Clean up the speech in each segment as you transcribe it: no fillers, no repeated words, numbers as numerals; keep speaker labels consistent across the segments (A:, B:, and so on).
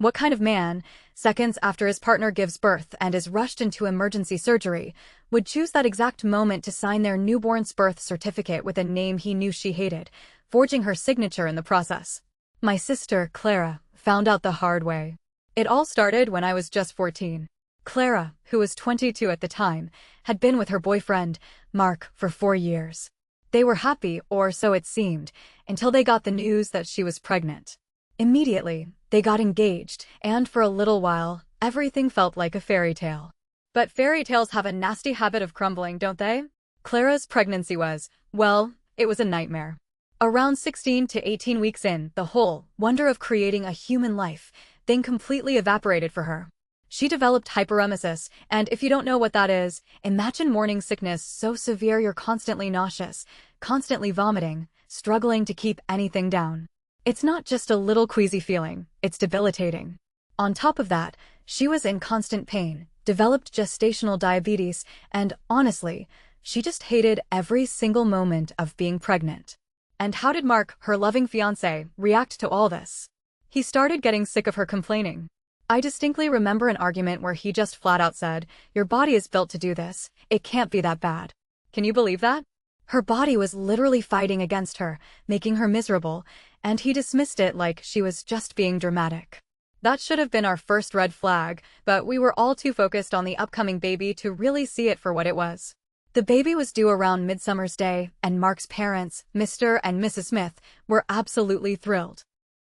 A: What kind of man, seconds after his partner gives birth and is rushed into emergency surgery, would choose that exact moment to sign their newborn's birth certificate with a name he knew she hated, forging her signature in the process? My sister, Clara, found out the hard way. It all started when I was just 14. Clara, who was 22 at the time, had been with her boyfriend, Mark, for 4 years. They were happy, or so it seemed, until they got the news that she was pregnant. Immediately, they got engaged, and for a little while, everything felt like a fairy tale. But fairy tales have a nasty habit of crumbling, don't they? Clara's pregnancy was, well, it was a nightmare. Around 16 to 18 weeks in, the whole wonder of creating a human life thing completely evaporated for her. She developed hyperemesis, and if you don't know what that is, imagine morning sickness so severe you're constantly nauseous, constantly vomiting, struggling to keep anything down. It's not just a little queasy feeling, it's debilitating. On top of that, she was in constant pain, developed gestational diabetes, and honestly, she just hated every single moment of being pregnant. And how did Mark, her loving fiancé, react to all this? He started getting sick of her complaining. I distinctly remember an argument where he just flat out said, "Your body is built to do this, it can't be that bad." Can you believe that? Her body was literally fighting against her, making her miserable, and he dismissed it like she was just being dramatic. That should have been our first red flag, but we were all too focused on the upcoming baby to really see it for what it was. The baby was due around Midsummer's Day, and Mark's parents, Mr. and Mrs. Smith, were absolutely thrilled.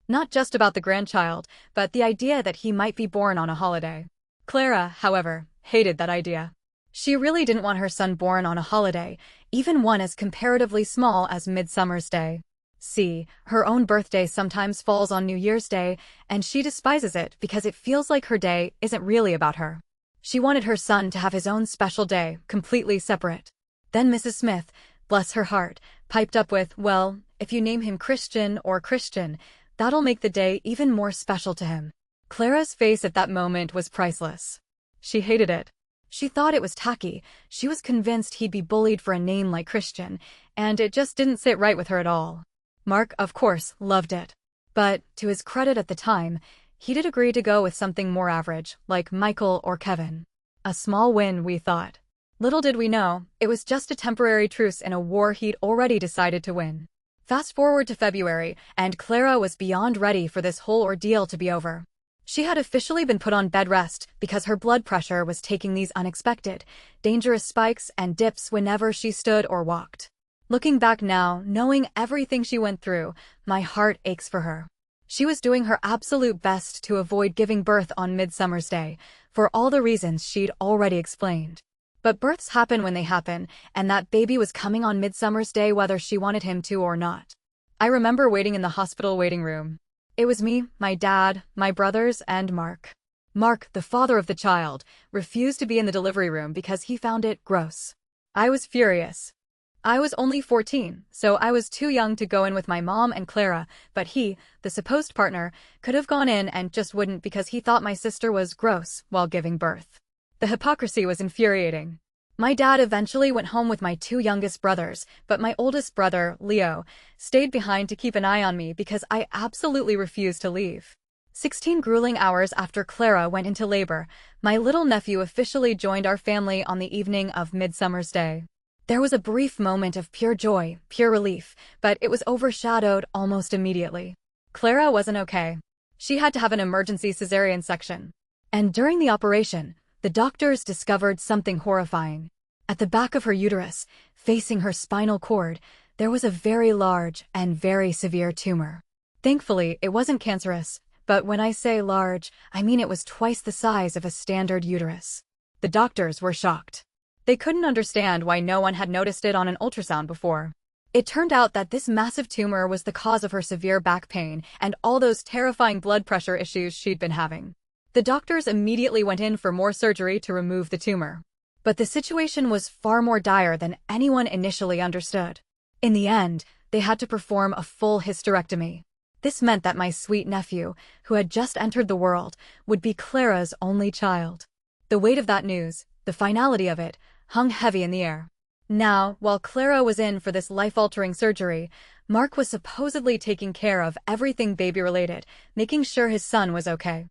A: Not just about the grandchild, but the idea that he might be born on a holiday. Clara, however, hated that idea. She really didn't want her son born on a holiday, even one as comparatively small as Midsummer's Day. See, her own birthday sometimes falls on New Year's Day, and she despises it because it feels like her day isn't really about her. She wanted her son to have his own special day, completely separate. Then Mrs. Smith, bless her heart, piped up with, "Well, if you name him Christian or Christian, that'll make the day even more special to him." Clara's face at that moment was priceless. She hated it. She thought it was tacky, she was convinced he'd be bullied for a name like Christian, and it just didn't sit right with her at all. Mark, of course, loved it. But, to his credit at the time, he did agree to go with something more average, like Michael or Kevin. A small win, we thought. Little did we know, it was just a temporary truce in a war he'd already decided to win. Fast forward to February, and Clara was beyond ready for this whole ordeal to be over. She had officially been put on bed rest because her blood pressure was taking these unexpected, dangerous spikes and dips whenever she stood or walked. Looking back now, knowing everything she went through, my heart aches for her. She was doing her absolute best to avoid giving birth on Midsummer's Day, for all the reasons she'd already explained. But births happen when they happen, and that baby was coming on Midsummer's Day whether she wanted him to or not. I remember waiting in the hospital waiting room. It was me, my dad, my brothers, and Mark. Mark, the father of the child, refused to be in the delivery room because he found it gross. I was furious. I was only 14, so I was too young to go in with my mom and Clara, but he, the supposed partner, could have gone in and just wouldn't because he thought my sister was gross while giving birth. The hypocrisy was infuriating. My dad eventually went home with my 2 youngest brothers, but my oldest brother, Leo, stayed behind to keep an eye on me because I absolutely refused to leave. 16 grueling hours after Clara went into labor, my little nephew officially joined our family on the evening of Midsummer's Day. There was a brief moment of pure joy, pure relief, but it was overshadowed almost immediately. Clara wasn't okay. She had to have an emergency cesarean section. And during the operation, the doctors discovered something horrifying. At the back of her uterus, facing her spinal cord, there was a very large and very severe tumor. Thankfully, it wasn't cancerous, but when I say large, I mean it was twice the size of a standard uterus. The doctors were shocked. They couldn't understand why no one had noticed it on an ultrasound before. It turned out that this massive tumor was the cause of her severe back pain and all those terrifying blood pressure issues she'd been having. The doctors immediately went in for more surgery to remove the tumor. But the situation was far more dire than anyone initially understood. In the end, they had to perform a full hysterectomy. This meant that my sweet nephew, who had just entered the world, would be Clara's only child. The weight of that news, the finality of it, hung heavy in the air. Now, while Clara was in for this life-altering surgery, Mark was supposedly taking care of everything baby-related, making sure his son was okay.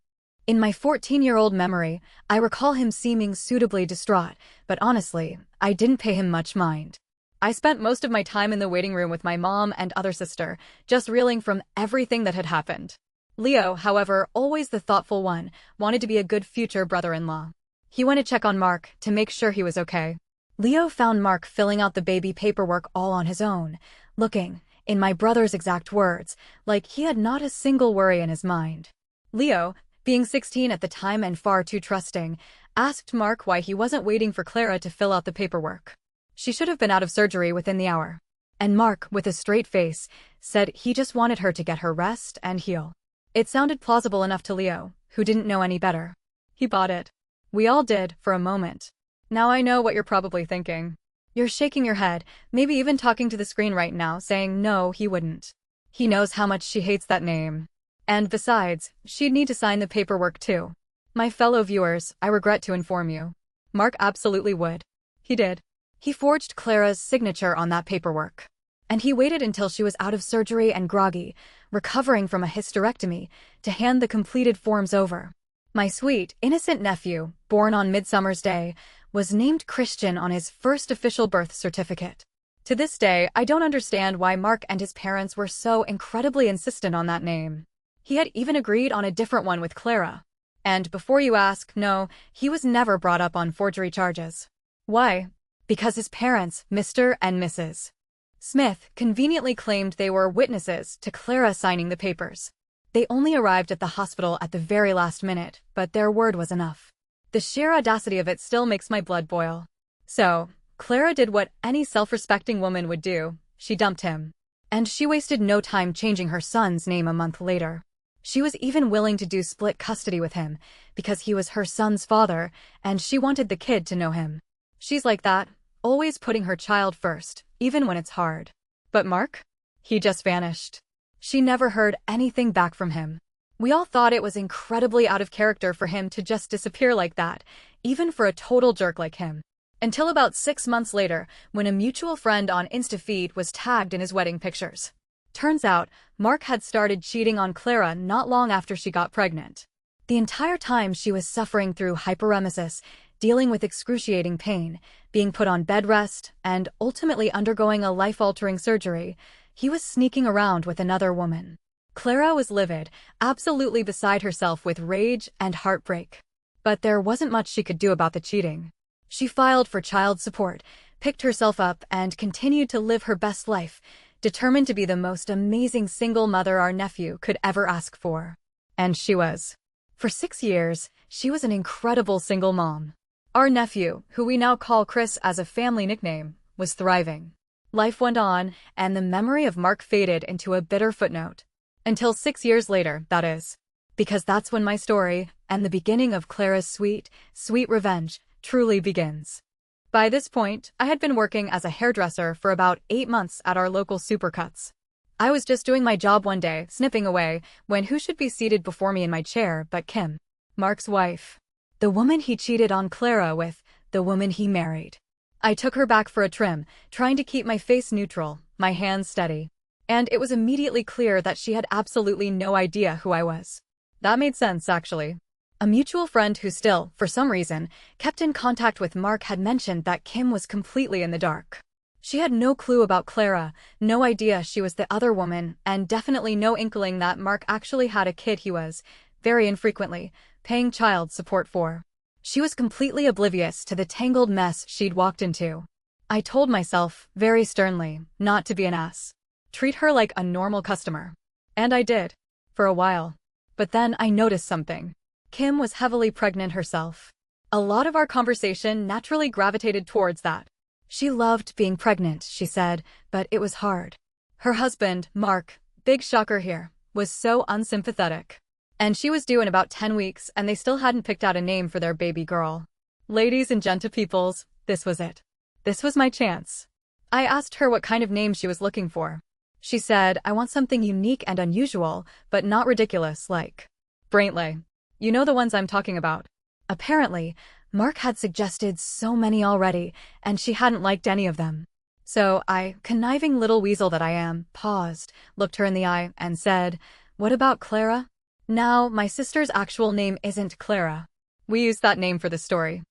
A: In my 14-year-old memory, I recall him seeming suitably distraught, but honestly, I didn't pay him much mind. I spent most of my time in the waiting room with my mom and other sister, just reeling from everything that had happened. Leo, however, always the thoughtful one, wanted to be a good future brother-in-law. He went to check on Mark to make sure he was okay. Leo found Mark filling out the baby paperwork all on his own, looking, in my brother's exact words, like he had not a single worry in his mind. Leo, being 16 at the time and far too trusting, asked Mark why he wasn't waiting for Clara to fill out the paperwork. She should have been out of surgery within the hour. And Mark, with a straight face, said he just wanted her to get her rest and heal. It sounded plausible enough to Leo, who didn't know any better. He bought it. We all did, for a moment. Now I know what you're probably thinking. You're shaking your head, maybe even talking to the screen right now, saying no, he wouldn't. He knows how much she hates that name. And besides, she'd need to sign the paperwork too. My fellow viewers, I regret to inform you. Mark absolutely would. He did. He forged Clara's signature on that paperwork. And he waited until she was out of surgery and groggy, recovering from a hysterectomy, to hand the completed forms over. My sweet, innocent nephew, born on Midsummer's Day, was named Christian on his first official birth certificate. To this day, I don't understand why Mark and his parents were so incredibly insistent on that name. He had even agreed on a different one with Clara. And before you ask, no, he was never brought up on forgery charges. Why? Because his parents, Mr. and Mrs. Smith, conveniently claimed they were witnesses to Clara signing the papers. They only arrived at the hospital at the very last minute, but their word was enough. The sheer audacity of it still makes my blood boil. So, Clara did what any self-respecting woman would do. She dumped him. And she wasted no time changing her son's name a month later. She was even willing to do split custody with him, because he was her son's father, and she wanted the kid to know him. She's like that, always putting her child first, even when it's hard. But Mark? He just vanished. She never heard anything back from him. We all thought it was incredibly out of character for him to just disappear like that, even for a total jerk like him. Until about 6 months later, when a mutual friend on InstaFeed was tagged in his wedding pictures. Turns out, Mark had started cheating on Clara not long after she got pregnant. The entire time she was suffering through hyperemesis, dealing with excruciating pain, being put on bed rest, and ultimately undergoing a life-altering surgery, he was sneaking around with another woman. Clara was livid, absolutely beside herself with rage and heartbreak. But there wasn't much she could do about the cheating. She filed for child support, picked herself up, and continued to live her best life, determined to be the most amazing single mother our nephew could ever ask for. And she was. For 6 years, she was an incredible single mom. Our nephew, who we now call Chris as a family nickname, was thriving. Life went on, and the memory of Mark faded into a bitter footnote. Until 6 years later, that is. Because that's when my story, and the beginning of Clara's sweet, sweet revenge, truly begins. By this point, I had been working as a hairdresser for about 8 months at our local Supercuts. I was just doing my job one day, snipping away, when who should be seated before me in my chair but Kim, Mark's wife. The woman he cheated on Clara with, the woman he married. I took her back for a trim, trying to keep my face neutral, my hands steady. And it was immediately clear that she had absolutely no idea who I was. That made sense, actually. A mutual friend who still, for some reason, kept in contact with Mark had mentioned that Kim was completely in the dark. She had no clue about Clara, no idea she was the other woman, and definitely no inkling that Mark actually had a kid he was, very infrequently, paying child support for. She was completely oblivious to the tangled mess she'd walked into. I told myself, very sternly, not to be an ass. Treat her like a normal customer. And I did. For a while. But then I noticed something. Kim was heavily pregnant herself. A lot of our conversation naturally gravitated towards that. She loved being pregnant, she said, but it was hard. Her husband, Mark, big shocker here, was so unsympathetic. And she was due in about 10 weeks, and they still hadn't picked out a name for their baby girl. Ladies and gentlepeoples, this was it. This was my chance. I asked her what kind of name she was looking for. She said, I want something unique and unusual, but not ridiculous, like Braintley. You know the ones I'm talking about. Apparently, Mark had suggested so many already, and she hadn't liked any of them. So I, conniving little weasel that I am, paused, looked her in the eye, and said, What about Clara? Now, my sister's actual name isn't Clara. We used that name for the story.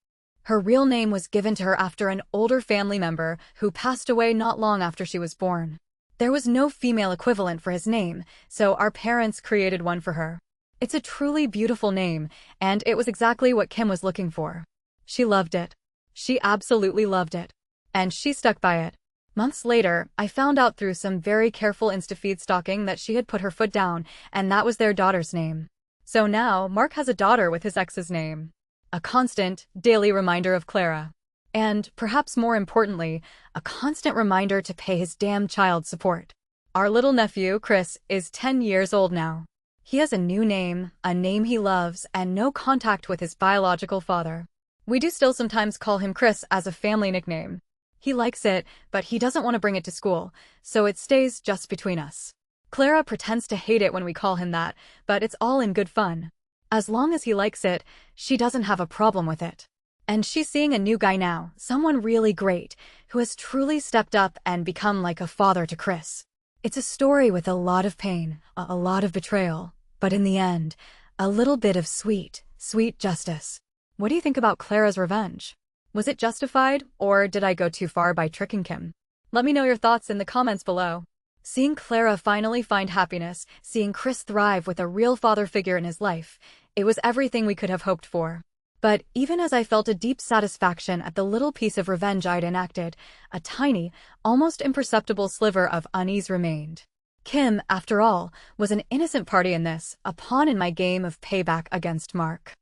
A: Her real name was given to her after an older family member who passed away not long after she was born. There was no female equivalent for his name, so our parents created one for her. It's a truly beautiful name, and it was exactly what Kim was looking for. She loved it. She absolutely loved it. And she stuck by it. Months later, I found out through some very careful Insta-feed stalking that she had put her foot down, and that was their daughter's name. So now, Mark has a daughter with his ex's name. A constant, daily reminder of Clara. And, perhaps more importantly, a constant reminder to pay his damn child support. Our little nephew, Chris, is 10 years old now. He has a new name, a name he loves, and no contact with his biological father. We do still sometimes call him Chris as a family nickname. He likes it, but he doesn't want to bring it to school, so it stays just between us. Clara pretends to hate it when we call him that, but it's all in good fun. As long as he likes it, she doesn't have a problem with it. And she's seeing a new guy now, someone really great, who has truly stepped up and become like a father to Chris. It's a story with a lot of pain, a lot of betrayal, but in the end, a little bit of sweet, sweet justice. What do you think about Clara's revenge? Was it justified, or did I go too far by tricking Kim? Let me know your thoughts in the comments below. Seeing Clara finally find happiness, seeing Chris thrive with a real father figure in his life, it was everything we could have hoped for. But even as I felt a deep satisfaction at the little piece of revenge I'd enacted, a tiny, almost imperceptible sliver of unease remained. Kim, after all, was an innocent party in this, a pawn in my game of payback against Mark.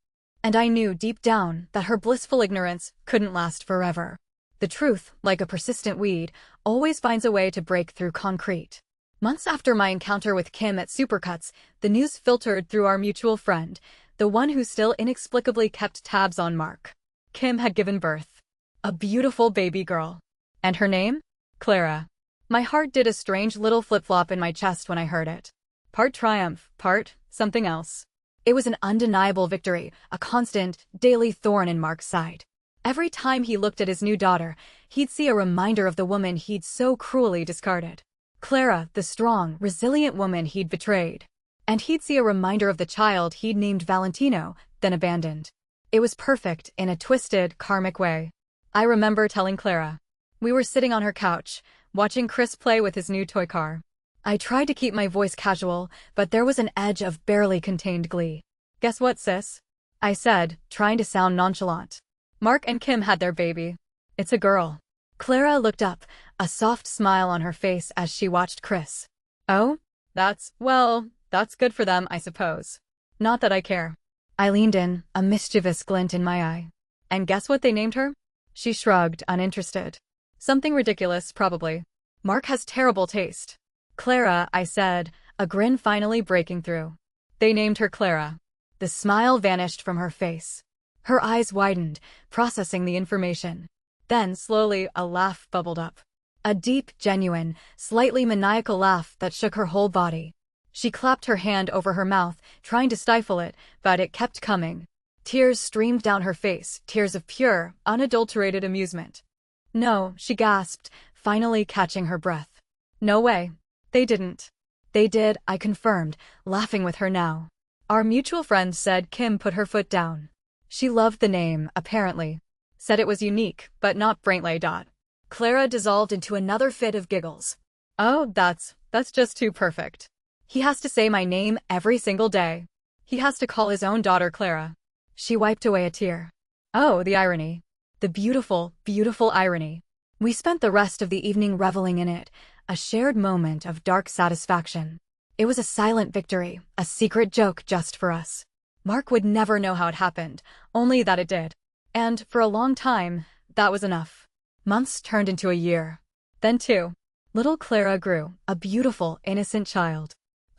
A: And I knew deep down that her blissful ignorance couldn't last forever. The truth, like a persistent weed, always finds a way to break through concrete. Months after my encounter with Kim at Supercuts, the news filtered through our mutual friend, the one who still inexplicably kept tabs on Mark. Kim had given birth. A beautiful baby girl. And her name? Clara. My heart did a strange little flip-flop in my chest when I heard it. Part triumph, part something else. It was an undeniable victory, a constant, daily thorn in Mark's side. Every time he looked at his new daughter, he'd see a reminder of the woman he'd so cruelly discarded. Clara, the strong, resilient woman he'd betrayed. And he'd see a reminder of the child he'd named Valentino, then abandoned. It was perfect in a twisted, karmic way. I remember telling Clara. We were sitting on her couch, watching Chris play with his new toy car. I tried to keep my voice casual, but there was an edge of barely contained glee. Guess what, sis? I said, trying to sound nonchalant. Mark and Kim had their baby. It's a girl. Clara looked up, a soft smile on her face as she watched Chris. Oh? That's good for them, I suppose. Not that I care. I leaned in, a mischievous glint in my eye. And guess what they named her? She shrugged, uninterested. Something ridiculous, probably. Mark has terrible taste. Clara, I said, a grin finally breaking through. They named her Clara. The smile vanished from her face. Her eyes widened, processing the information. Then, slowly, a laugh bubbled up. A deep, genuine, slightly maniacal laugh that shook her whole body. She clapped her hand over her mouth, trying to stifle it, but it kept coming. Tears streamed down her face, tears of pure, unadulterated amusement. No, she gasped, finally catching her breath. No way. They didn't. They did, I confirmed, laughing with her now. Our mutual friend said Kim put her foot down. She loved the name, apparently. Said it was unique, but not Braintley. Clara dissolved into another fit of giggles. Oh, that's just too perfect. He has to say my name every single day. He has to call his own daughter Clara. She wiped away a tear. Oh, the irony. The beautiful, beautiful irony. We spent the rest of the evening reveling in it, a shared moment of dark satisfaction. It was a silent victory, a secret joke just for us. Mark would never know how it happened, only that it did. And, for a long time, that was enough. Months turned into a year. Then 2. Little Clara grew, a beautiful, innocent child.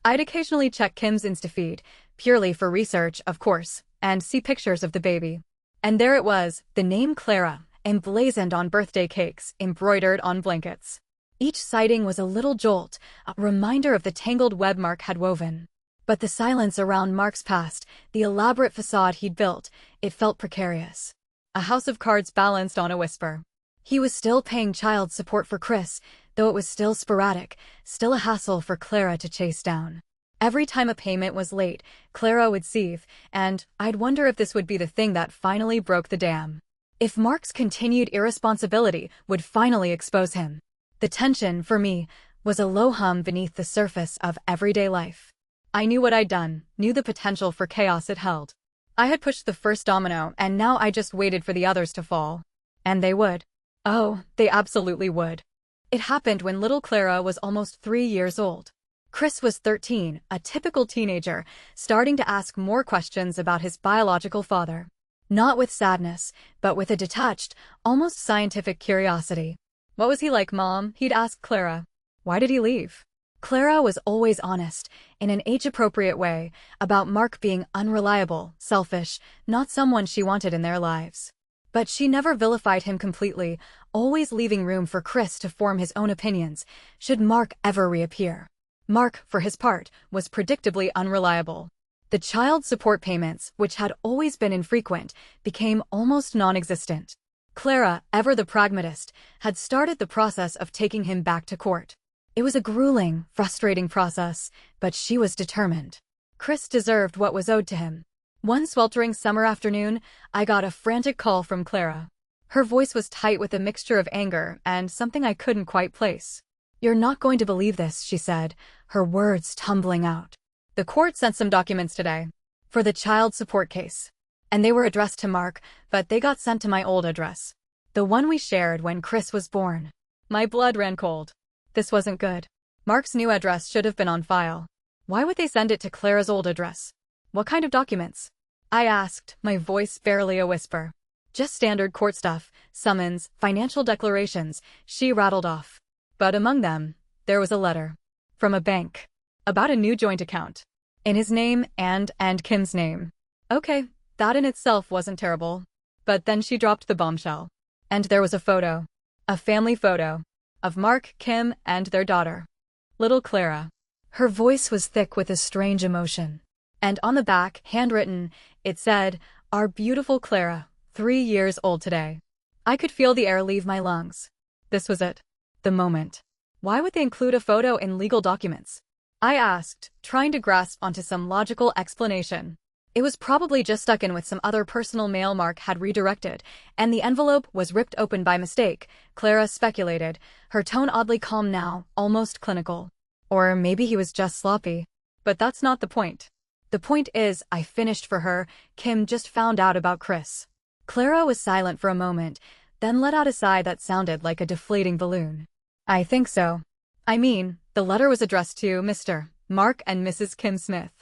A: I'd occasionally check Kim's Insta feed, purely for research, of course, and see pictures of the baby. And there it was, the name Clara, emblazoned on birthday cakes, embroidered on blankets. Each sighting was a little jolt, a reminder of the tangled web Mark had woven. But the silence around Mark's past, the elaborate facade he'd built, it felt precarious. A house of cards balanced on a whisper. He was still paying child support for Chris, though it was still sporadic, still a hassle for Clara to chase down. Every time a payment was late, Clara would seethe, and I'd wonder if this would be the thing that finally broke the dam. If Mark's continued irresponsibility would finally expose him. The tension, for me, was a low hum beneath the surface of everyday life. I knew what I'd done, knew the potential for chaos it held. I had pushed the first domino, and now I just waited for the others to fall. And they would. Oh, they absolutely would. It happened when little Clara was almost 3 years old. Chris was 13, a typical teenager, starting to ask more questions about his biological father. Not with sadness, but with a detached, almost scientific curiosity. "What was he like, Mom?" he'd ask Clara. "Why did he leave?" Clara was always honest, in an age-appropriate way, about Mark being unreliable, selfish, not someone she wanted in their lives. But she never vilified him completely, always leaving room for Chris to form his own opinions, should Mark ever reappear. Mark, for his part, was predictably unreliable. The child support payments, which had always been infrequent, became almost non-existent. Clara, ever the pragmatist, had started the process of taking him back to court. It was a grueling, frustrating process, but she was determined. Chris deserved what was owed to him. One sweltering summer afternoon, I got a frantic call from Clara. Her voice was tight with a mixture of anger and something I couldn't quite place. "You're not going to believe this," she said, her words tumbling out. "The court sent some documents today. For the child support case. And they were addressed to Mark, but they got sent to my old address. The one we shared when Chris was born." My blood ran cold. This wasn't good. Mark's new address should have been on file. Why would they send it to Clara's old address? "What kind of documents?" I asked, my voice barely a whisper. "Just standard court stuff, summons, financial declarations," she rattled off. But among them, there was a letter. From a bank. About a new joint account. In his name and Kim's name. Okay, that in itself wasn't terrible. But then she dropped the bombshell. And there was a photo. A family photo. Of Mark, Kim, and their daughter. Little Clara. Her voice was thick with a strange emotion. And on the back, handwritten, it said, "Our beautiful Clara, 3 years old today." I could feel the air leave my lungs. This was it. The moment. Why would they include a photo in legal documents? I asked, trying to grasp onto some logical explanation. It was probably just stuck in with some other personal mail Mark had redirected, and the envelope was ripped open by mistake, Clara speculated, her tone oddly calm now, almost clinical. Or maybe he was just sloppy. But that's not the point. The point is, I finished for her. Kim just found out about Chris. Clara was silent for a moment, then let out a sigh that sounded like a deflating balloon. "I think so. I mean, the letter was addressed to Mr. Mark and Mrs. Kim Smith.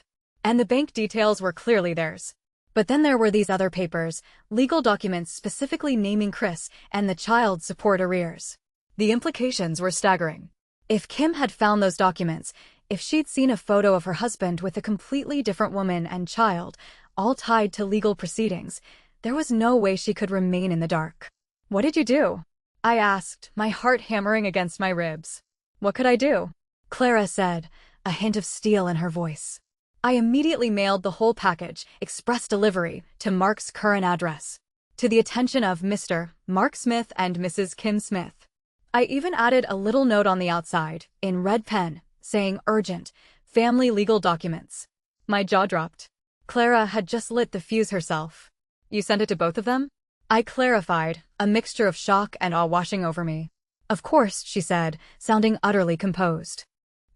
A: And the bank details were clearly theirs. But then there were these other papers, legal documents specifically naming Chris and the child support arrears. The implications were staggering. If Kim had found those documents, if she'd seen a photo of her husband with a completely different woman and child, all tied to legal proceedings, there was no way she could remain in the dark. "What did you do?" I asked, my heart hammering against my ribs. "What could I do?" Clara said, a hint of steel in her voice. "I immediately mailed the whole package, express delivery, to Mark's current address. To the attention of Mr. Mark Smith and Mrs. Kim Smith. I even added a little note on the outside, in red pen, saying urgent, family legal documents." My jaw dropped. Clara had just lit the fuse herself. "You sent it to both of them?" I clarified, a mixture of shock and awe washing over me. "Of course," she said, sounding utterly composed.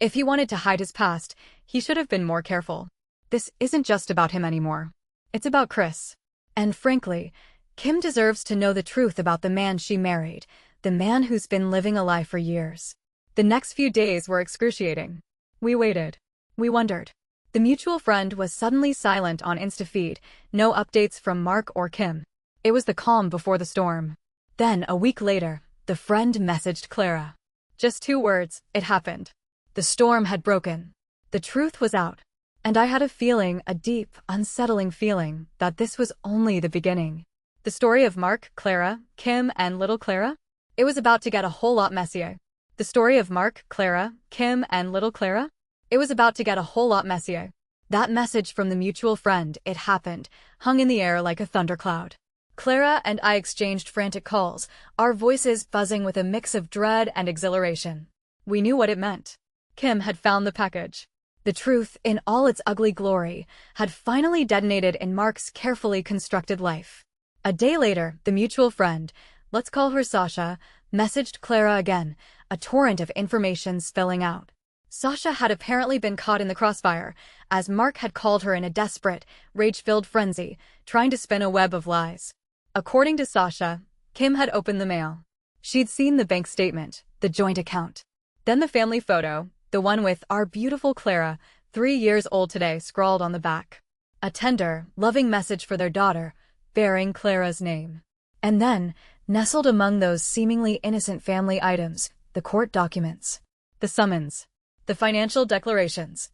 A: "If he wanted to hide his past, he should have been more careful. This isn't just about him anymore. It's about Chris. And frankly, Kim deserves to know the truth about the man she married, the man who's been living a lie for years." The next few days were excruciating. We waited. We wondered. The mutual friend was suddenly silent on InstaFeed, no updates from Mark or Kim. It was the calm before the storm. Then, a week later, the friend messaged Clara. Just 2 words, it happened. The storm had broken. The truth was out. And I had a feeling, a deep, unsettling feeling, that this was only the beginning. The story of Mark, Clara, Kim, and little Clara? It was about to get a whole lot messier. The story of Mark, Clara, Kim, and little Clara? It was about to get a whole lot messier. That message from the mutual friend, "It happened," hung in the air like a thundercloud. Clara and I exchanged frantic calls, our voices buzzing with a mix of dread and exhilaration. We knew what it meant. Kim had found the package. The truth, in all its ugly glory, had finally detonated in Mark's carefully constructed life. A day later, the mutual friend, let's call her Sasha, messaged Clara again, a torrent of information spilling out. Sasha had apparently been caught in the crossfire, as Mark had called her in a desperate, rage-filled frenzy, trying to spin a web of lies. According to Sasha, Kim had opened the mail. She'd seen the bank statement, the joint account. Then the family photo, the one with "Our beautiful Clara, 3 years old today," scrawled on the back. A tender, loving message for their daughter, bearing Clara's name. And then, nestled among those seemingly innocent family items, the court documents, the summons, the financial declarations,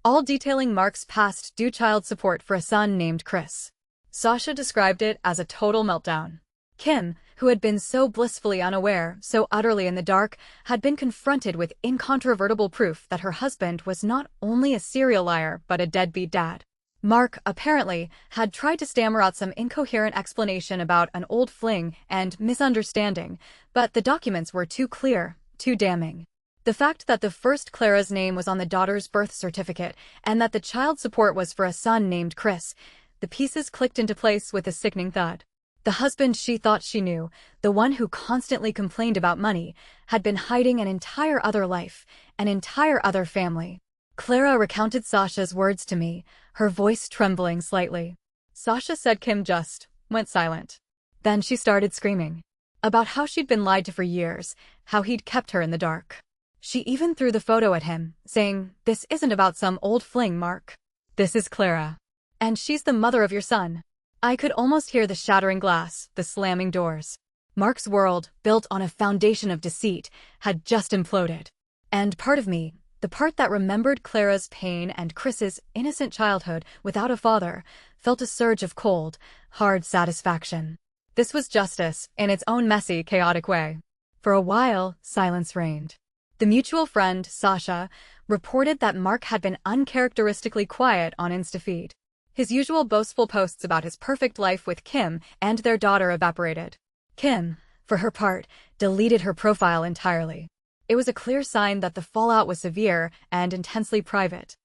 A: all detailing Mark's past due child support for a son named Chris. Sasha described it as a total meltdown. Kim, who had been so blissfully unaware, so utterly in the dark, had been confronted with incontrovertible proof that her husband was not only a serial liar but a deadbeat dad. Mark, apparently, had tried to stammer out some incoherent explanation about an old fling and misunderstanding, but the documents were too clear, too damning. The fact that the first Clara's name was on the daughter's birth certificate and that the child support was for a son named Chris, the pieces clicked into place with a sickening thud. The husband she thought she knew, the one who constantly complained about money, had been hiding an entire other life, an entire other family. Clara recounted Sasha's words to me, her voice trembling slightly. Sasha said Kim just went silent. Then she started screaming about how she'd been lied to for years, how he'd kept her in the dark. She even threw the photo at him, saying, "This isn't about some old fling, Mark. This is Clara. And she's the mother of your son." I could almost hear the shattering glass, the slamming doors. Mark's world, built on a foundation of deceit, had just imploded. And part of me, the part that remembered Clara's pain and Chris's innocent childhood without a father, felt a surge of cold, hard satisfaction. This was justice, in its own messy, chaotic way. For a while, silence reigned. The mutual friend, Sasha, reported that Mark had been uncharacteristically quiet on InstaFeed. His usual boastful posts about his perfect life with Kim and their daughter evaporated. Kim, for her part, deleted her profile entirely. It was a clear sign that the fallout was severe and intensely private.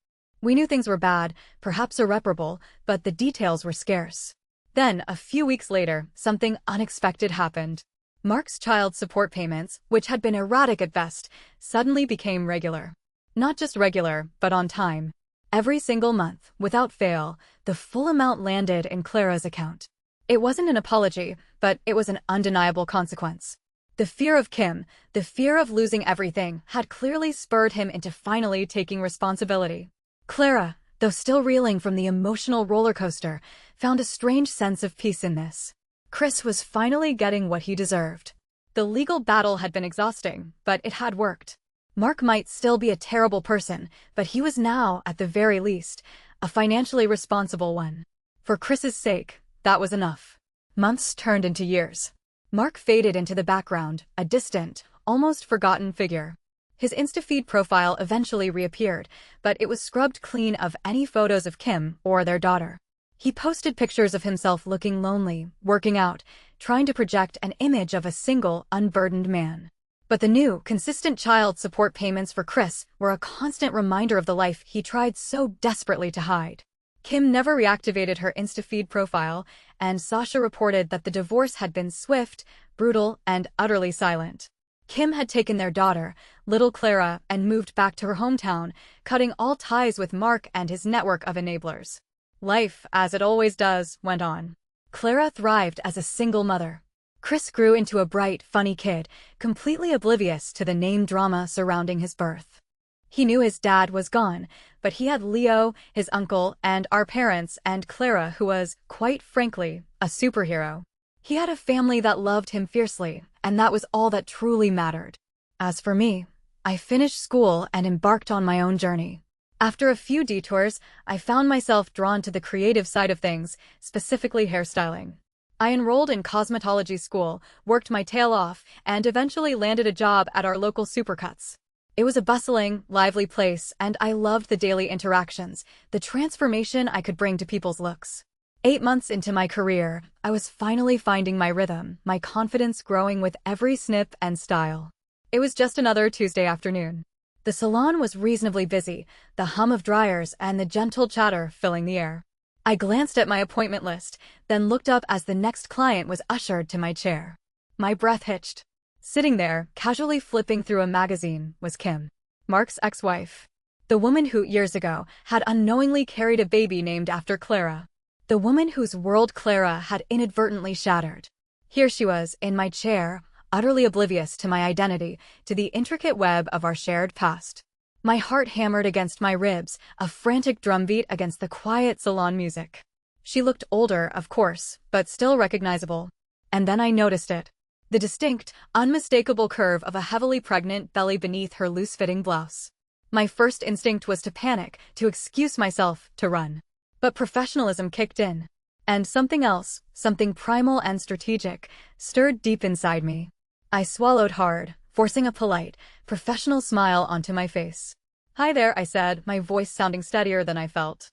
A: We knew things were bad, perhaps irreparable, but the details were scarce. Then, a few weeks later, something unexpected happened. Mark's child support payments, which had been erratic at best, suddenly became regular. Not just regular, but on time. Every single month, without fail, the full amount landed in Clara's account. It wasn't an apology, but it was an undeniable consequence. The fear of Kim, the fear of losing everything, had clearly spurred him into finally taking responsibility. Clara, though still reeling from the emotional roller coaster, found a strange sense of peace in this. Chris was finally getting what he deserved. The legal battle had been exhausting, but it had worked. Mark might still be a terrible person, but he was now, at the very least, a financially responsible one. For Chris's sake, that was enough. Months turned into years. Mark faded into the background, a distant, almost forgotten figure. His InstaFeed profile eventually reappeared, but it was scrubbed clean of any photos of Kim or their daughter. He posted pictures of himself looking lonely, working out, trying to project an image of a single, unburdened man. But the new, consistent child support payments for Chris were a constant reminder of the life he tried so desperately to hide. Kim never reactivated her InstaFeed profile, and Sasha reported that the divorce had been swift, brutal, and utterly silent. Kim had taken their daughter, little Clara, and moved back to her hometown, cutting all ties with Mark and his network of enablers. Life, as it always does, went on. Clara thrived as a single mother. Chris grew into a bright, funny kid, completely oblivious to the name drama surrounding his birth. He knew his dad was gone, but he had Leo, his uncle, and our parents, and Clara, who was, quite frankly, a superhero. He had a family that loved him fiercely, and that was all that truly mattered. As for me, I finished school and embarked on my own journey. After a few detours, I found myself drawn to the creative side of things, specifically hairstyling. I enrolled in cosmetology school, worked my tail off, and eventually landed a job at our local Supercuts. It was a bustling, lively place, and I loved the daily interactions, the transformation I could bring to people's looks. 8 months into my career, I was finally finding my rhythm, my confidence growing with every snip and style. It was just another Tuesday afternoon. The salon was reasonably busy, the hum of dryers and the gentle chatter filling the air. I glanced at my appointment list, then looked up as the next client was ushered to my chair. My breath hitched. Sitting there, casually flipping through a magazine, was Kim, Mark's ex-wife. The woman who, years ago, had unknowingly carried a baby named after Clara. The woman whose world Clara had inadvertently shattered. Here she was, in my chair, utterly oblivious to my identity, to the intricate web of our shared past. My heart hammered against my ribs, a frantic drumbeat against the quiet salon music. She looked older, of course, but still recognizable. And then I noticed it. The distinct, unmistakable curve of a heavily pregnant belly beneath her loose-fitting blouse. My first instinct was to panic, to excuse myself, to run. But professionalism kicked in. And something else, something primal and strategic, stirred deep inside me. I swallowed hard, forcing a polite, professional smile onto my face. "Hi there," I said, my voice sounding steadier than I felt.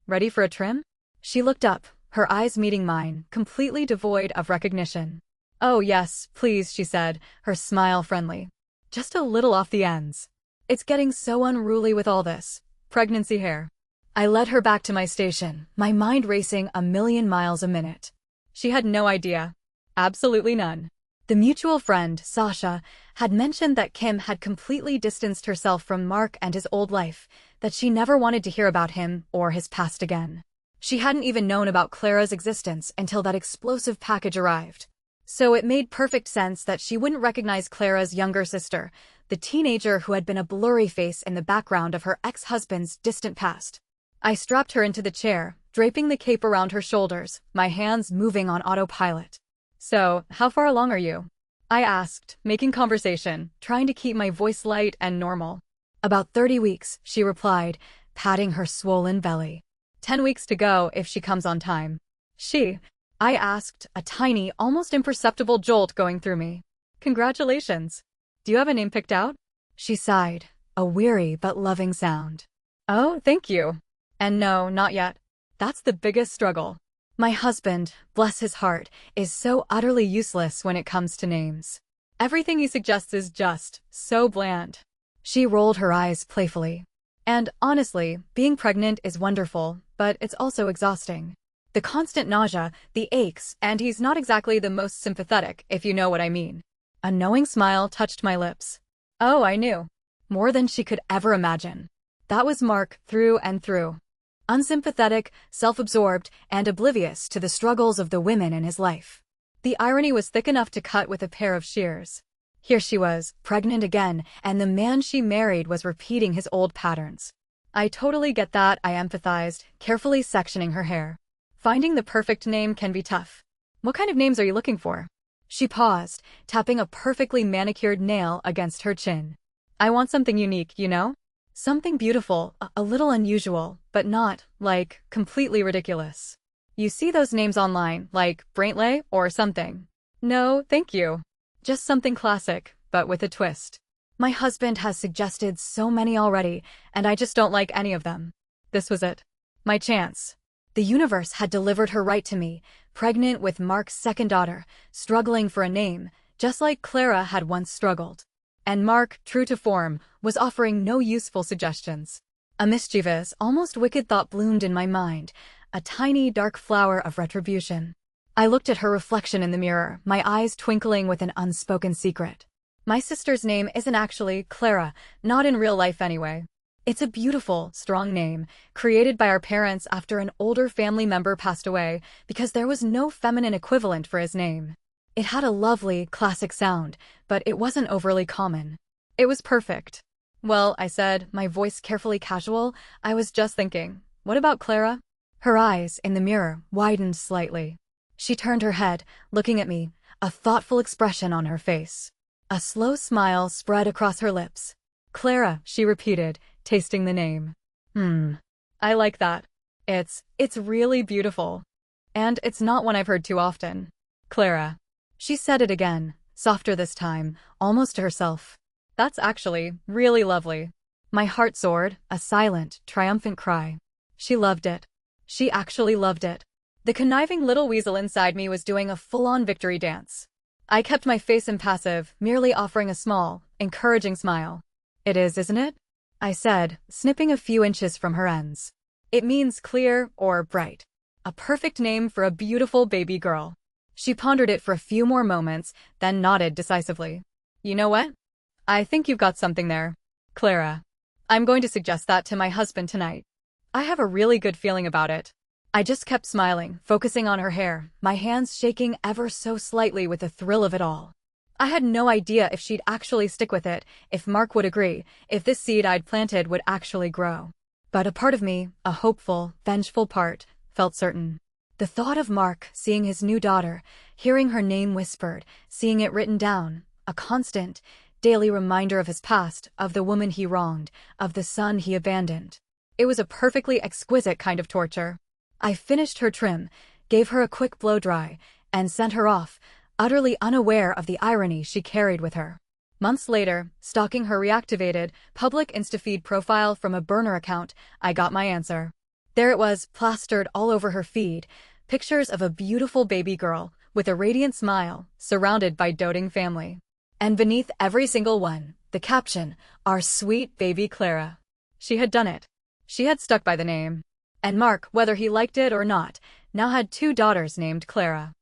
A: "Ready for a trim?" She looked up, her eyes meeting mine, completely devoid of recognition. "Oh yes, please," she said, her smile friendly. "Just a little off the ends. It's getting so unruly with all this pregnancy hair." I led her back to my station, my mind racing a million miles a minute. She had no idea. Absolutely none. The mutual friend, Sasha, had mentioned that Kim had completely distanced herself from Mark and his old life, that she never wanted to hear about him or his past again. She hadn't even known about Clara's existence until that explosive package arrived. So it made perfect sense that she wouldn't recognize Clara's younger sister, the teenager who had been a blurry face in the background of her ex-husband's distant past. I strapped her into the chair, draping the cape around her shoulders, my hands moving on autopilot. "So, how far along are you?" I asked, making conversation, trying to keep my voice light and normal. "About 30 weeks, she replied, patting her swollen belly. 10 weeks to go if she comes on time." I asked, a tiny, almost imperceptible jolt going through me. "Congratulations. Do you have a name picked out?" She sighed, a weary but loving sound. "Oh, thank you. And no, not yet. That's the biggest struggle. My husband, bless his heart, is so utterly useless when it comes to names. Everything he suggests is just so bland." She rolled her eyes playfully. "And honestly, being pregnant is wonderful, but it's also exhausting. The constant nausea, the aches, and he's not exactly the most sympathetic, if you know what I mean." A knowing smile touched my lips. Oh, I knew. More than she could ever imagine. That was Mark through and through. Unsympathetic, self-absorbed, and oblivious to the struggles of the women in his life. The irony was thick enough to cut with a pair of shears. Here she was, pregnant again, and the man she married was repeating his old patterns. "I totally get that," I empathized, carefully sectioning her hair. "Finding the perfect name can be tough. What kind of names are you looking for?" She paused, tapping a perfectly manicured nail against her chin. "I want something unique, you know? Something beautiful, a little unusual, but not, like, completely ridiculous. You see those names online, like Braintley or something." "No, thank you. Just something classic, but with a twist. My husband has suggested so many already, and I just don't like any of them." This was it. My chance. The universe had delivered her right to me, pregnant with Mark's second daughter, struggling for a name, just like Clara had once struggled. And Mark, true to form, was offering no useful suggestions. A mischievous, almost wicked thought bloomed in my mind, a tiny, dark flower of retribution. I looked at her reflection in the mirror, my eyes twinkling with an unspoken secret. My sister's name isn't actually Clara, not in real life anyway. It's a beautiful, strong name, created by our parents after an older family member passed away, because there was no feminine equivalent for his name. It had a lovely, classic sound, but it wasn't overly common. It was perfect. "Well," I said, my voice carefully casual, "I was just thinking, what about Clara?" Her eyes, in the mirror, widened slightly. She turned her head, looking at me, a thoughtful expression on her face. A slow smile spread across her lips. "Clara," she repeated, tasting the name. I like that. It's really beautiful. And it's not one I've heard too often. Clara." She said it again, softer this time, almost to herself. "That's actually really lovely." My heart soared, a silent, triumphant cry. She loved it. She actually loved it. The conniving little weasel inside me was doing a full-on victory dance. I kept my face impassive, merely offering a small, encouraging smile. It is, isn't it? I said, snipping a few inches from her ends. It means clear or bright. A perfect name for a beautiful baby girl. She pondered it for a few more moments, then nodded decisively. You know what? I think you've got something there. Clara. I'm going to suggest that to my husband tonight. I have a really good feeling about it. I just kept smiling, focusing on her hair, my hands shaking ever so slightly with the thrill of it all. I had no idea if she'd actually stick with it, if Mark would agree, if this seed I'd planted would actually grow. But a part of me, a hopeful, vengeful part, felt certain. The thought of Mark seeing his new daughter, hearing her name whispered, seeing it written down, a constant, daily reminder of his past, of the woman he wronged, of the son he abandoned. It was a perfectly exquisite kind of torture. I finished her trim, gave her a quick blow-dry, and sent her off, utterly unaware of the irony she carried with her. Months later, stalking her reactivated, public Instafeed profile from a burner account, I got my answer. There it was, plastered all over her feed, pictures of a beautiful baby girl, with a radiant smile, surrounded by doting family. And beneath every single one, the caption, "Our sweet baby Clara." She had done it. She had stuck by the name. And Mark, whether he liked it or not, now had 2 daughters named Clara.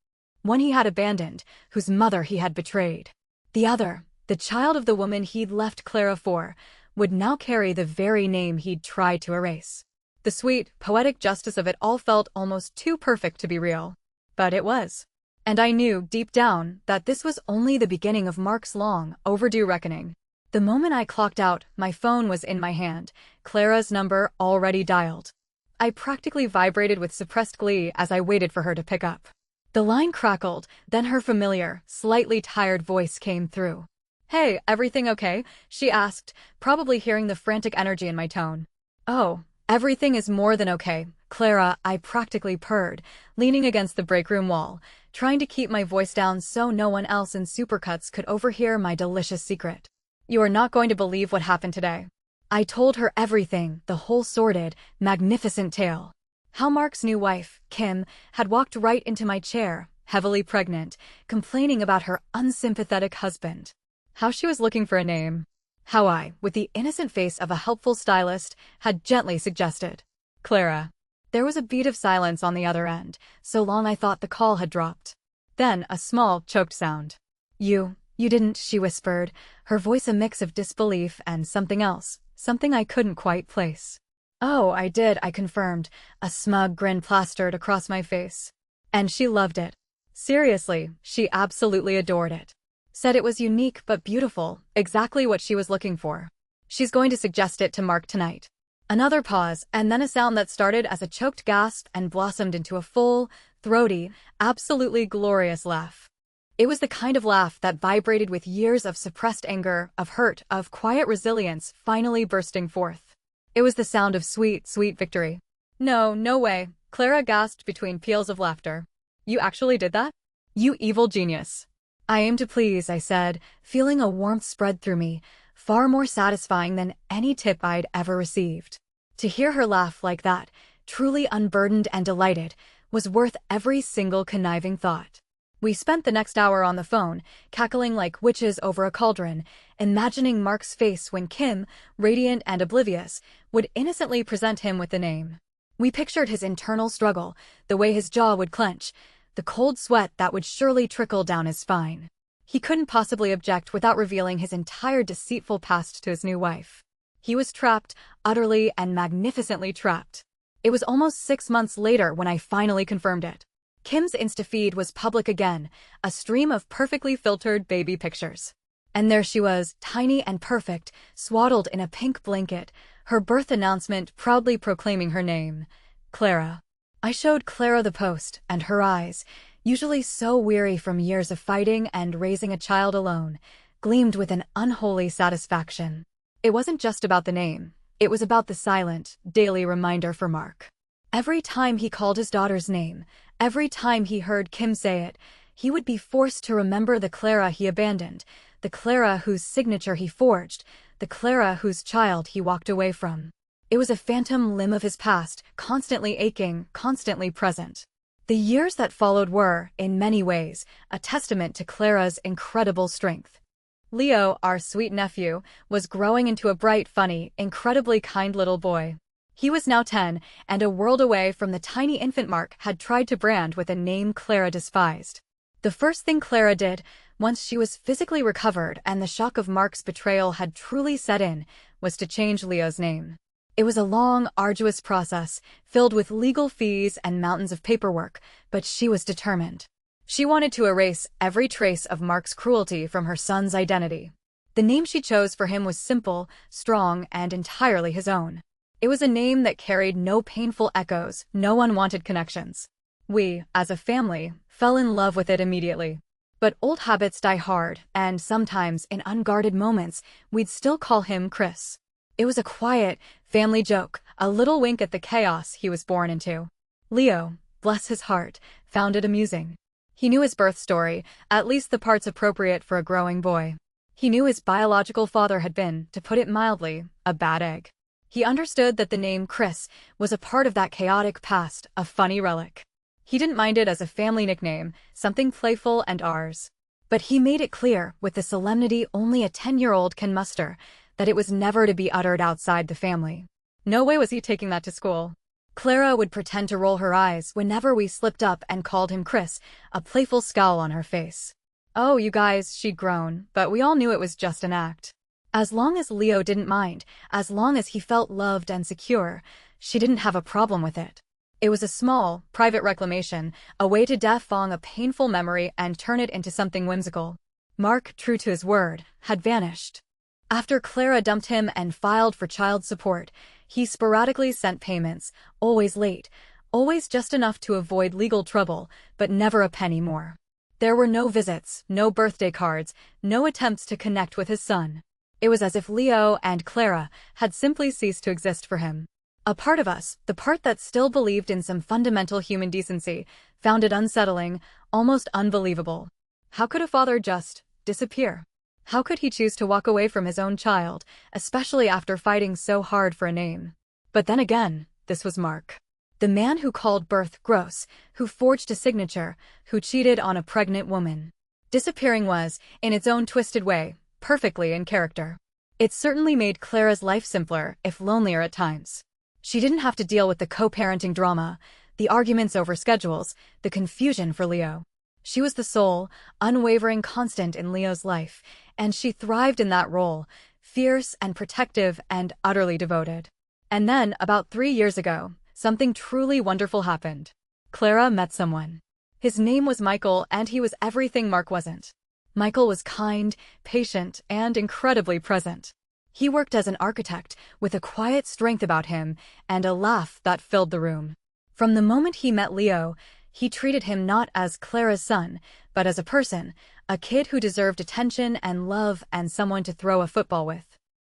A: One he had abandoned, whose mother he had betrayed. The other, the child of the woman he'd left Clara for, would now carry the very name he'd tried to erase. The sweet, poetic justice of it all felt almost too perfect to be real. But it was. And I knew, deep down, that this was only the beginning of Mark's long, overdue reckoning. The moment I clocked out, my phone was in my hand, Clara's number already dialed. I practically vibrated with suppressed glee as I waited for her to pick up. The line crackled, then her familiar, slightly tired voice came through. "Hey, everything okay?" she asked, probably hearing the frantic energy in my tone. "Oh, everything is more than okay, Clara," I practically purred, leaning against the break room wall, trying to keep my voice down so no one else in Supercuts could overhear my delicious secret. "You are not going to believe what happened today." I told her everything, the whole sordid, magnificent tale. How Mark's new wife, Kim, had walked right into my chair, heavily pregnant, complaining about her unsympathetic husband. How she was looking for a name. How I, with the innocent face of a helpful stylist, had gently suggested, "Clara." There was a beat of silence on the other end, so long I thought the call had dropped. Then a small, choked sound. You didn't," she whispered, her voice a mix of disbelief and something else, something I couldn't quite place. "Oh, I did," I confirmed, a smug grin plastered across my face. And she loved it. Seriously, she absolutely adored it. Said it was unique but beautiful, exactly what she was looking for. She's going to suggest it to Mark tonight. Another pause, and then a sound that started as a choked gasp and blossomed into a full, throaty, absolutely glorious laugh. It was the kind of laugh that vibrated with years of suppressed anger, of hurt, of quiet resilience finally bursting forth. It was the sound of sweet, sweet victory. "No, no way," Clara gasped between peals of laughter. "You actually did that? You evil genius." "I aim to please," I said, feeling a warmth spread through me, far more satisfying than any tip I'd ever received. To hear her laugh like that, truly unburdened and delighted, was worth every single conniving thought. We spent the next hour on the phone, cackling like witches over a cauldron, imagining Mark's face when Kim, radiant and oblivious, would innocently present him with the name. We pictured his internal struggle, the way his jaw would clench, the cold sweat that would surely trickle down his spine. He couldn't possibly object without revealing his entire deceitful past to his new wife. He was trapped, utterly and magnificently trapped. It was almost 6 months later when I finally confirmed it. Kim's Instafeed was public again, a stream of perfectly filtered baby pictures. And there she was, tiny and perfect, swaddled in a pink blanket, her birth announcement proudly proclaiming her name, Clara. I showed Clara the post, and her eyes, usually so weary from years of fighting and raising a child alone, gleamed with an unholy satisfaction. It wasn't just about the name, it was about the silent, daily reminder for Mark. Every time he called his daughter's name, every time he heard Kim say it, he would be forced to remember the Clara he abandoned, the Clara whose signature he forged, the Clara whose child he walked away from. It was a phantom limb of his past, constantly aching, constantly present. The years that followed were, in many ways, a testament to Clara's incredible strength. Leo, our sweet nephew, was growing into a bright, funny, incredibly kind little boy. He was now 10, and a world away from the tiny infant Mark had tried to brand with a name Clara despised. The first thing Clara did, once she was physically recovered and the shock of Mark's betrayal had truly set in, was to change Leo's name. It was a long, arduous process, filled with legal fees and mountains of paperwork, but she was determined. She wanted to erase every trace of Mark's cruelty from her son's identity. The name she chose for him was simple, strong, and entirely his own. It was a name that carried no painful echoes, no unwanted connections. We, as a family, fell in love with it immediately. But old habits die hard, and sometimes, in unguarded moments, we'd still call him Chris. It was a quiet, family joke, a little wink at the chaos he was born into. Leo, bless his heart, found it amusing. He knew his birth story, at least the parts appropriate for a growing boy. He knew his biological father had been, to put it mildly, a bad egg. He understood that the name Chris was a part of that chaotic past, a funny relic. He didn't mind it as a family nickname, something playful and ours. But he made it clear, with the solemnity only a 10-year-old can muster, that it was never to be uttered outside the family. No way was he taking that to school. Clara would pretend to roll her eyes whenever we slipped up and called him Chris, a playful scowl on her face. "Oh, you guys," she'd groan, but we all knew it was just an act. As long as Leo didn't mind, as long as he felt loved and secure, she didn't have a problem with it. It was a small, private reclamation, a way to defang a painful memory and turn it into something whimsical. Mark, true to his word, had vanished. After Clara dumped him and filed for child support, he sporadically sent payments, always late, always just enough to avoid legal trouble, but never a penny more. There were no visits, no birthday cards, no attempts to connect with his son. It was as if Leo and Clara had simply ceased to exist for him. A part of us, the part that still believed in some fundamental human decency, found it unsettling, almost unbelievable. How could a father just disappear? How could he choose to walk away from his own child, especially after fighting so hard for a name? But then again, this was Mark. The man who called birth gross, who forged a signature, who cheated on a pregnant woman. Disappearing was, in its own twisted way, perfectly in character. It certainly made Clara's life simpler, if lonelier at times. She didn't have to deal with the co-parenting drama, the arguments over schedules, the confusion for Leo. She was the sole, unwavering constant in Leo's life, and she thrived in that role, fierce and protective and utterly devoted. And then, about 3 years ago, something truly wonderful happened. Clara met someone. His name was Michael, and he was everything Mark wasn't. Michael was kind, patient, and incredibly present. He worked as an architect, with a quiet strength about him, and a laugh that filled the room. From the moment he met Leo, he treated him not as Clara's son, but as a person, a kid who deserved attention and love and someone to throw a football with.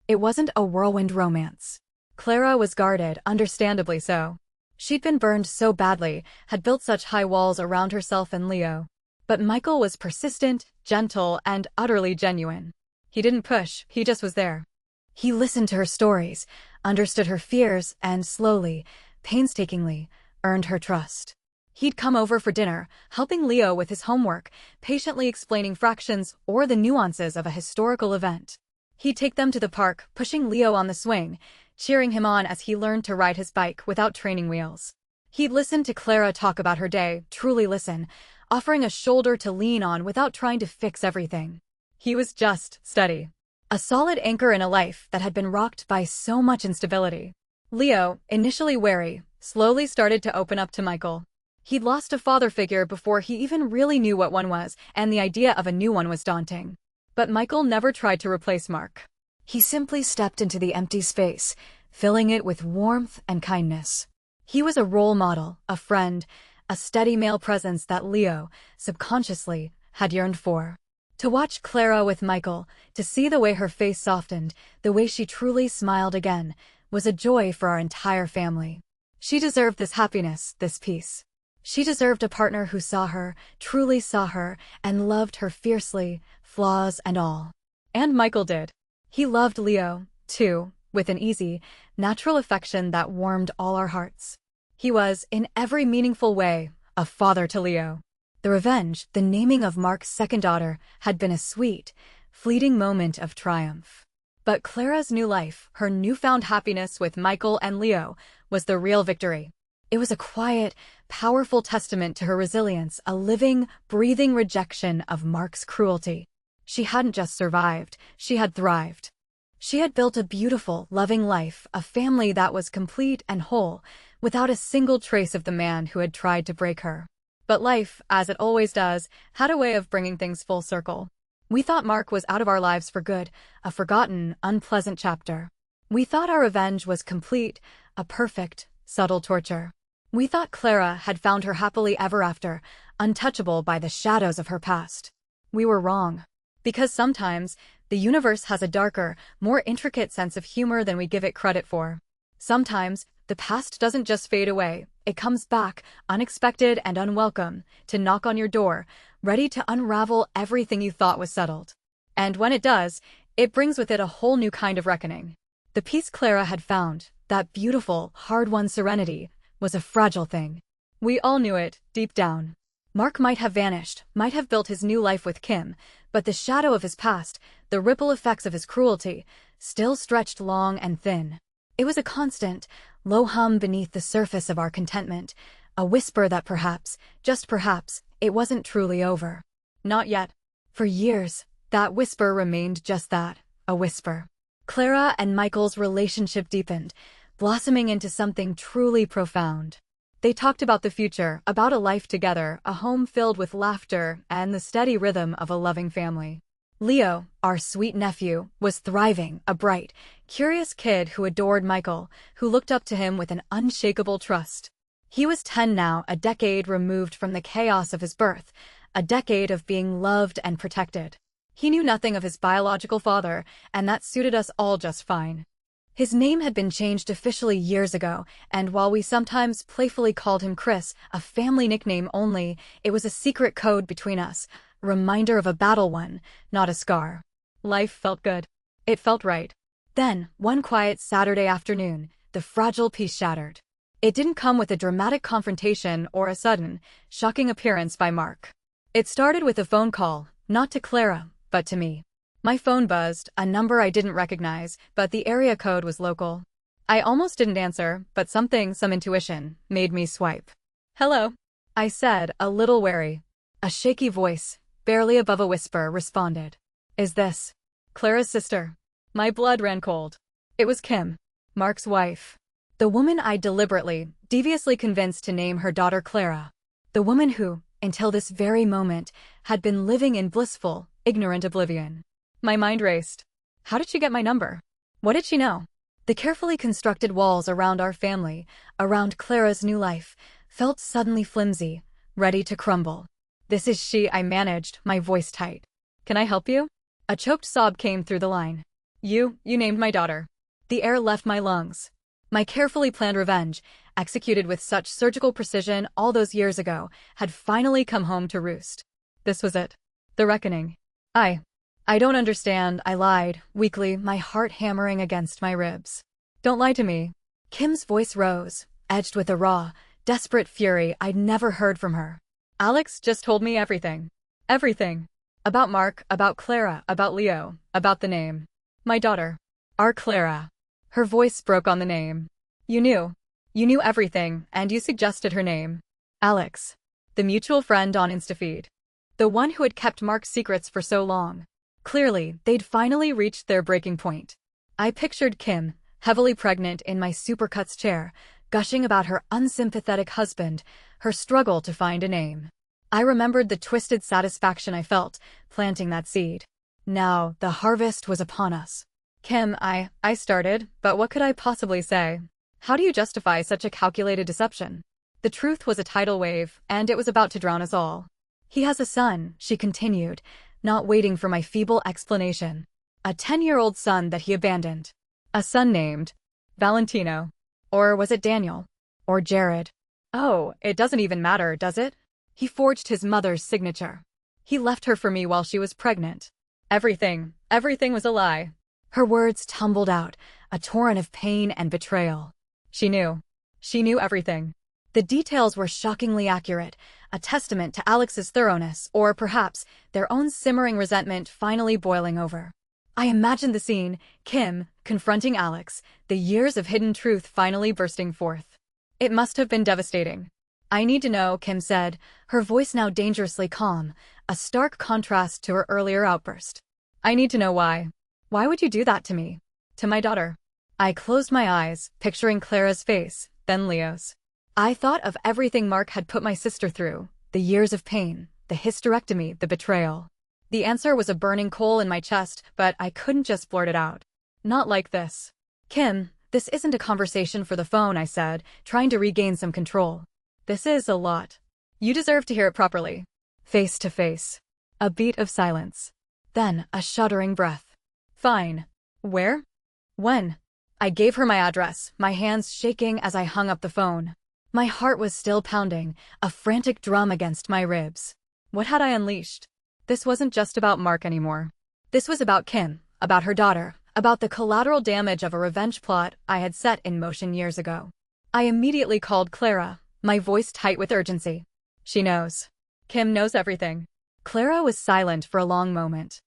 A: It wasn't a whirlwind romance. Clara was guarded, understandably so. She'd been burned so badly, had built such high walls around herself and Leo. But Michael was persistent, gentle, and utterly genuine. He didn't push, he just was there. He listened to her stories, understood her fears, and slowly, painstakingly, earned her trust. He'd come over for dinner, helping Leo with his homework, patiently explaining fractions or the nuances of a historical event. He'd take them to the park, pushing Leo on the swing, cheering him on as he learned to ride his bike without training wheels. He'd listen to Clara talk about her day, truly listen, offering a shoulder to lean on without trying to fix everything. He was just steady. A solid anchor in a life that had been rocked by so much instability. Leo, initially wary, slowly started to open up to Michael. He'd lost a father figure before he even really knew what one was, and the idea of a new one was daunting. But Michael never tried to replace Mark. He simply stepped into the empty space, filling it with warmth and kindness. He was a role model, a friend, a steady male presence that Leo, subconsciously, had yearned for. To watch Clara with Michael, to see the way her face softened, the way she truly smiled again, was a joy for our entire family. She deserved this happiness, this peace. She deserved a partner who saw her, truly saw her, and loved her fiercely, flaws and all. And Michael did. He loved Leo, too, with an easy, natural affection that warmed all our hearts. He was, in every meaningful way, a father to Leo. The revenge, the naming of Mark's second daughter, had been a sweet, fleeting moment of triumph. But Clara's new life, her newfound happiness with Michael and Leo, was the real victory. It was a quiet, powerful testament to her resilience, a living, breathing rejection of Mark's cruelty. She hadn't just survived, she had thrived. She had built a beautiful, loving life, a family that was complete and whole, without a single trace of the man who had tried to break her. But life, as it always does, had a way of bringing things full circle. We thought Mark was out of our lives for good, a forgotten, unpleasant chapter. We thought our revenge was complete, a perfect, subtle torture. We thought Clara had found her happily ever after, untouchable by the shadows of her past. We were wrong. Because sometimes, the universe has a darker, more intricate sense of humor than we give it credit for. Sometimes, the past doesn't just fade away, it comes back, unexpected and unwelcome, to knock on your door, ready to unravel everything you thought was settled. And when it does, it brings with it a whole new kind of reckoning. The peace Clara had found, that beautiful, hard-won serenity, was a fragile thing. We all knew it, deep down. Mark might have vanished, might have built his new life with Kim, but the shadow of his past, the ripple effects of his cruelty, still stretched long and thin. It was a constant, low hum beneath the surface of our contentment, a whisper that perhaps, just perhaps, it wasn't truly over. Not yet. For years, that whisper remained just that, a whisper. Clara and Michael's relationship deepened, blossoming into something truly profound. They talked about the future, about a life together, a home filled with laughter, and the steady rhythm of a loving family. Leo, our sweet nephew, was thriving, a bright, curious kid who adored Michael, who looked up to him with an unshakable trust. He was 10 now, a decade removed from the chaos of his birth, a decade of being loved and protected. He knew nothing of his biological father, and that suited us all just fine. His name had been changed officially years ago, and while we sometimes playfully called him Chris, a family nickname only, it was a secret code between us, a reminder of a battle won, not a scar. Life felt good. It felt right. Then, one quiet Saturday afternoon, the fragile peace shattered. It didn't come with a dramatic confrontation or a sudden, shocking appearance by Mark. It started with a phone call, not to Clara, but to me. My phone buzzed, a number I didn't recognize, but the area code was local. I almost didn't answer, but some intuition, made me swipe. "Hello," I said, a little wary. A shaky voice, barely above a whisper, responded. "Is this Clara's sister?" My blood ran cold. It was Kim, Mark's wife. The woman I deliberately, deviously convinced to name her daughter Clara. The woman who, until this very moment, had been living in blissful, ignorant oblivion. My mind raced. How did she get my number? What did she know? The carefully constructed walls around our family, around Clara's new life, felt suddenly flimsy, ready to crumble. "This is she," I managed, my voice tight. "Can I help you?" A choked sob came through the line. You named my daughter." The air left my lungs. My carefully planned revenge, executed with such surgical precision all those years ago, had finally come home to roost. This was it. The reckoning. I don't understand, I lied, weakly, my heart hammering against my ribs. "Don't lie to me." Kim's voice rose, edged with a raw, desperate fury I'd never heard from her. "Alex just told me everything. Everything. About Mark, about Clara, about Leo, about the name. My daughter. Our Clara." Her voice broke on the name. You knew everything, and you suggested her name. Alex. The mutual friend on InstaFeed. The one who had kept Mark's secrets for so long. Clearly, they'd finally reached their breaking point. I pictured Kim, heavily pregnant in my Supercuts chair, gushing about her unsympathetic husband, her struggle to find a name. I remembered the twisted satisfaction I felt, planting that seed. Now, the harvest was upon us. "Kim, I started, but what could I possibly say? How do you justify such a calculated deception?" The truth was a tidal wave, and it was about to drown us all. "He has a son," she continued, not waiting for my feeble explanation. "A 10-year-old son that he abandoned. A son named Valentino. Or was it Daniel? Or Jared? Oh, it doesn't even matter, does it? He forged his mother's signature. He left her for me while she was pregnant. Everything was a lie." Her words tumbled out, a torrent of pain and betrayal. She knew everything. The details were shockingly accurate, a testament to Alex's thoroughness, or perhaps their own simmering resentment finally boiling over. I imagined the scene, Kim confronting Alex, the years of hidden truth finally bursting forth. It must have been devastating. "I need to know," Kim said, her voice now dangerously calm, a stark contrast to her earlier outburst. "I need to know why. Why would you do that to me? To my daughter?" I closed my eyes, picturing Clara's face, then Leo's. I thought of everything Mark had put my sister through, the years of pain, the hysterectomy, the betrayal. The answer was a burning coal in my chest, but I couldn't just blurt it out. "Not like this." "Kim, this isn't a conversation for the phone," I said, trying to regain some control. "This is a lot. You deserve to hear it properly. Face to face." A beat of silence. Then a shuddering breath. "Fine. Where? When?" I gave her my address, my hands shaking as I hung up the phone. My heart was still pounding, a frantic drum against my ribs. What had I unleashed? This wasn't just about Mark anymore. This was about Kim, about her daughter, about the collateral damage of a revenge plot I had set in motion years ago. I immediately called Clara, my voice tight with urgency. "She knows. Kim knows everything." Clara was silent for a long moment.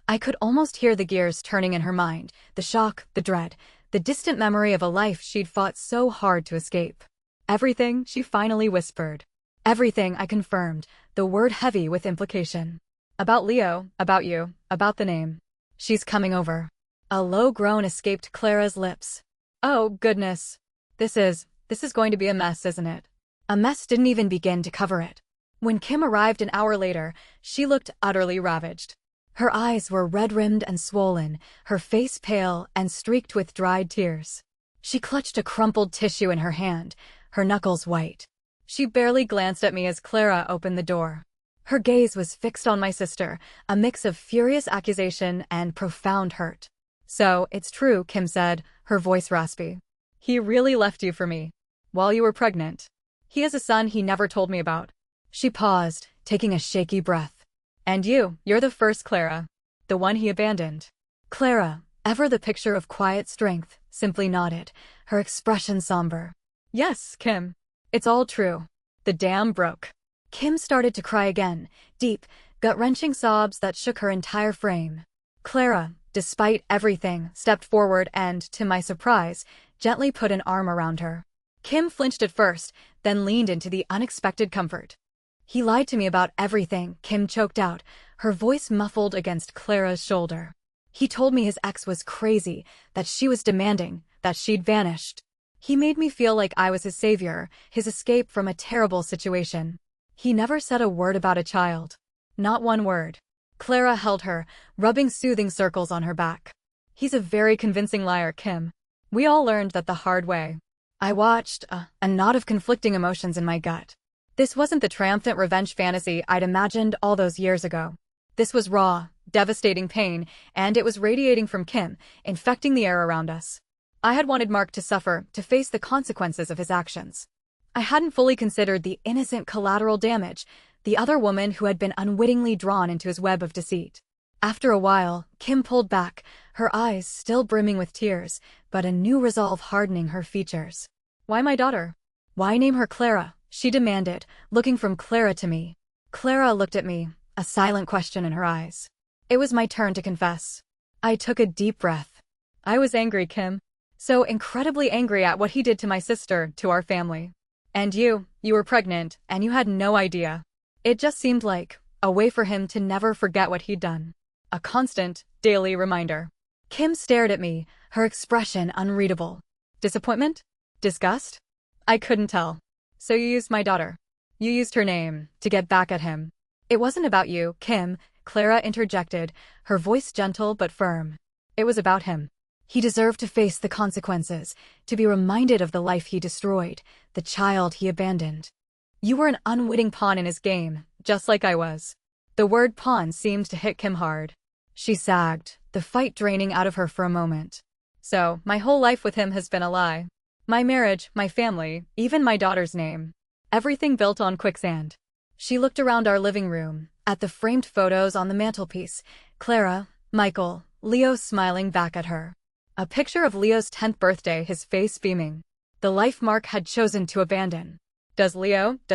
A: I could almost hear the gears turning in her mind, the shock, the dread, the distant memory of a life she'd fought so hard to escape. "Everything," she finally whispered. "Everything," I confirmed, the word heavy with implication. "About Leo, about you, about the name. She's coming over." A low groan escaped Clara's lips. "Oh, goodness. This is going to be a mess, isn't it?" A mess didn't even begin to cover it. When Kim arrived an hour later, she looked utterly ravaged. Her eyes were red-rimmed and swollen, her face pale and streaked with dried tears. She clutched a crumpled tissue in her hand, her knuckles white. She barely glanced at me as Clara opened the door. Her gaze was fixed on my sister, a mix of furious accusation and profound hurt. "So, it's true," Kim said, her voice raspy. "He really left you for me. While you were pregnant. He has a son he never told me about." She paused, taking a shaky breath. "And you're the first Clara. The one he abandoned." Clara, ever the picture of quiet strength, simply nodded, her expression somber. "Yes, Kim. It's all true. The dam broke." Kim started to cry again, deep, gut-wrenching sobs that shook her entire frame. Clara, despite everything, stepped forward and, to my surprise, gently put an arm around her. Kim flinched at first, then leaned into the unexpected comfort. "He lied to me about everything," Kim choked out, her voice muffled against Clara's shoulder. "He told me his ex was crazy, that she was demanding, that she'd vanished. He made me feel like I was his savior, his escape from a terrible situation. He never said a word about a child. Not one word." Clara held her, rubbing soothing circles on her back. "He's a very convincing liar, Kim. We all learned that the hard way." I watched, a knot of conflicting emotions in my gut. This wasn't the triumphant revenge fantasy I'd imagined all those years ago. This was raw, devastating pain, and it was radiating from Kim, infecting the air around us. I had wanted Mark to suffer, to face the consequences of his actions. I hadn't fully considered the innocent collateral damage, the other woman who had been unwittingly drawn into his web of deceit. After a while, Kim pulled back, her eyes still brimming with tears, but a new resolve hardening her features. "Why my daughter? Why name her Clara?" she demanded, looking from Clara to me. Clara looked at me, a silent question in her eyes. It was my turn to confess. I took a deep breath. I was angry, Kim. So incredibly angry at what he did to my sister, to our family. And you were pregnant, and you had no idea. It just seemed like a way for him to never forget what he'd done. A constant, daily reminder. Kim stared at me, her expression unreadable. Disappointment? Disgust? I couldn't tell. "So you used my daughter. You used her name to get back at him." "It wasn't about you, Kim," Clara interjected, her voice gentle but firm. "It was about him. He deserved to face the consequences, to be reminded of the life he destroyed, the child he abandoned. You were an unwitting pawn in his game, just like I was." The word pawn seemed to hit Kim hard. She sagged, the fight draining out of her for a moment. "So, my whole life with him has been a lie. My marriage, my family, even my daughter's name. Everything built on quicksand." She looked around our living room, at the framed photos on the mantelpiece, Clara, Michael, Leo smiling back at her. A picture of Leo's 10th birthday, his face beaming. The life Mark had chosen to abandon. Does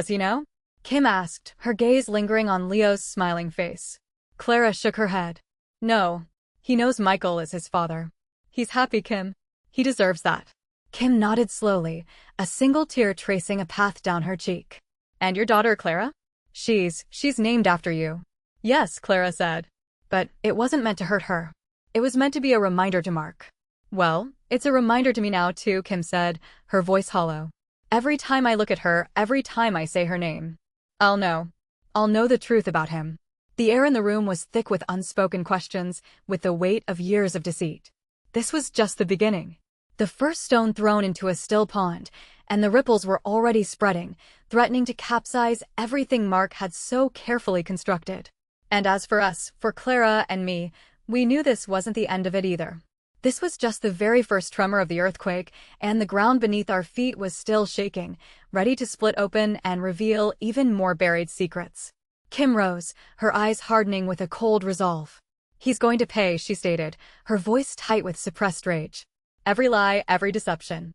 A: he know? Kim asked, her gaze lingering on Leo's smiling face. Clara shook her head. No. He knows Michael is his father. He's happy, Kim. He deserves that. Kim nodded slowly, a single tear tracing a path down her cheek. And your daughter, Clara? She's named after you. Yes, Clara said. But it wasn't meant to hurt her. It was meant to be a reminder to Mark. Well, it's a reminder to me now too, Kim said, her voice hollow. Every time I look at her, every time I say her name, I'll know the truth about him. The air in the room was thick with unspoken questions, with the weight of years of deceit. This was just the beginning. The first stone thrown into a still pond, and the ripples were already spreading, threatening to capsize everything Mark had so carefully constructed. And as for us, for Clara and me, we knew this wasn't the end of it either. This was just the very first tremor of the earthquake, and the ground beneath our feet was still shaking, ready to split open and reveal even more buried secrets. Kim rose, her eyes hardening with a cold resolve. He's going to pay, she stated, her voice tight with suppressed rage. Every lie, every deception.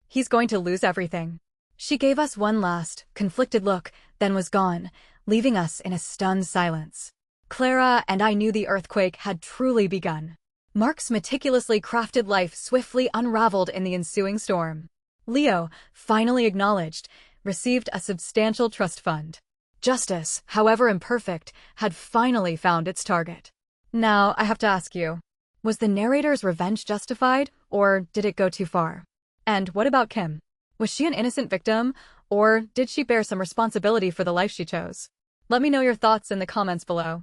A: He's going to lose everything. She gave us one last, conflicted look, then was gone, leaving us in a stunned silence. Clara and I knew the earthquake had truly begun. Mark's meticulously crafted life swiftly unraveled in the ensuing storm. Leo, finally acknowledged, received a substantial trust fund. Justice, however imperfect, had finally found its target. Now, I have to ask you, was the narrator's revenge justified, or did it go too far? And what about Kim? Was she an innocent victim, or did she bear some responsibility for the life she chose? Let me know your thoughts in the comments below.